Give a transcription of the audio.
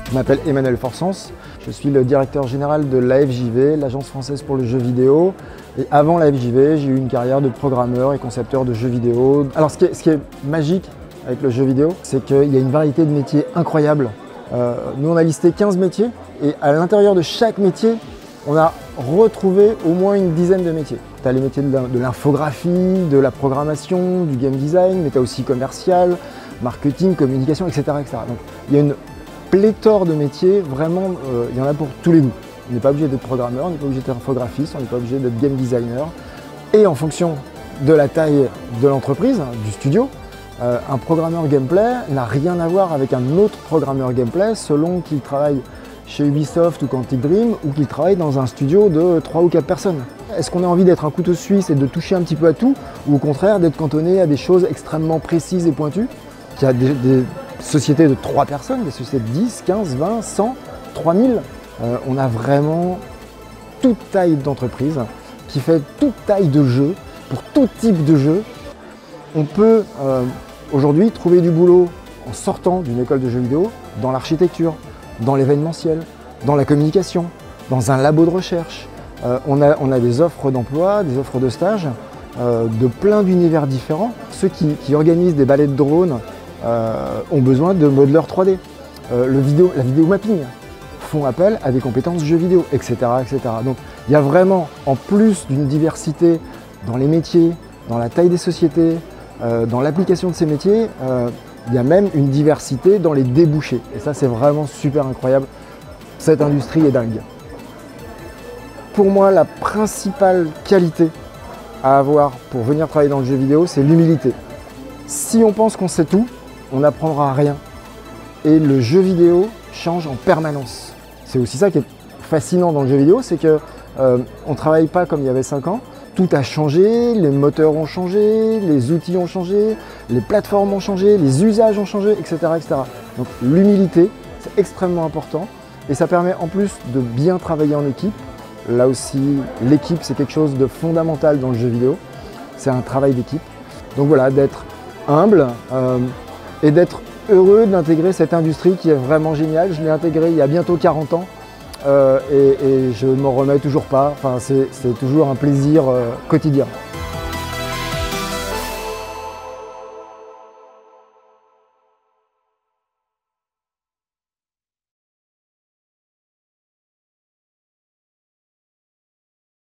Je m'appelle Emmanuel Forsens, je suis le directeur général de l'AFJV, l'Agence française pour le jeu vidéo. Et avant l'AFJV, j'ai eu une carrière de programmeur et concepteur de jeux vidéo. Alors ce qui est magique avec le jeu vidéo, c'est qu'il y a une variété de métiers incroyable. Nous on a listé 15 métiers et à l'intérieur de chaque métier, on a retrouvé au moins une dizaine de métiers. Tu as les métiers de l'infographie, de la programmation, du game design, mais tu as aussi commercial, marketing, communication, etc., etc. Donc il y a une pléthore de métiers, vraiment, il y en a pour tous les goûts. On n'est pas obligé d'être programmeur, on n'est pas obligé d'être infographiste, on n'est pas obligé d'être game designer. Et en fonction de la taille de l'entreprise, du studio, un programmeur gameplay n'a rien à voir avec un autre programmeur gameplay selon qu'il travaille chez Ubisoft ou Quantic Dream ou qu'il travaille dans un studio de 3 ou 4 personnes. Est-ce qu'on a envie d'être un couteau suisse et de toucher un petit peu à tout ou au contraire d'être cantonné à des choses extrêmement précises et pointues? Il y a des sociétés de 3 personnes, des sociétés de 10, 15, 20, 100, 3000. On a vraiment toute taille d'entreprise qui fait toute taille de jeu, pour tout type de jeu. On peut aujourd'hui trouver du boulot en sortant d'une école de jeux vidéo dans l'architecture, dans l'événementiel, dans la communication, dans un labo de recherche. On a des offres d'emploi, des offres de stage de plein d'univers différents. Ceux qui organisent des ballets de drones ont besoin de modeleurs 3D. La vidéo mapping font appel à des compétences jeux vidéo, etc., etc. Donc il y a vraiment, en plus d'une diversité dans les métiers, dans la taille des sociétés, dans l'application de ces métiers, il y a même une diversité dans les débouchés. Et ça, c'est vraiment super incroyable. Cette industrie est dingue. Pour moi, la principale qualité à avoir pour venir travailler dans le jeu vidéo, c'est l'humilité. Si on pense qu'on sait tout, on n'apprendra rien. Et le jeu vidéo change en permanence. C'est aussi ça qui est fascinant dans le jeu vidéo, c'est qu'on ne travaille pas comme il y avait 5 ans. Tout a changé, les moteurs ont changé, les outils ont changé, les plateformes ont changé, les usages ont changé, etc., etc. Donc l'humilité, c'est extrêmement important et ça permet en plus de bien travailler en équipe. Là aussi, l'équipe, c'est quelque chose de fondamental dans le jeu vidéo. C'est un travail d'équipe. Donc voilà, d'être humble et d'être heureux d'intégrer cette industrie qui est vraiment géniale. Je l'ai intégrée il y a bientôt 40 ans et je ne m'en remets toujours pas. Enfin, c'est toujours un plaisir quotidien.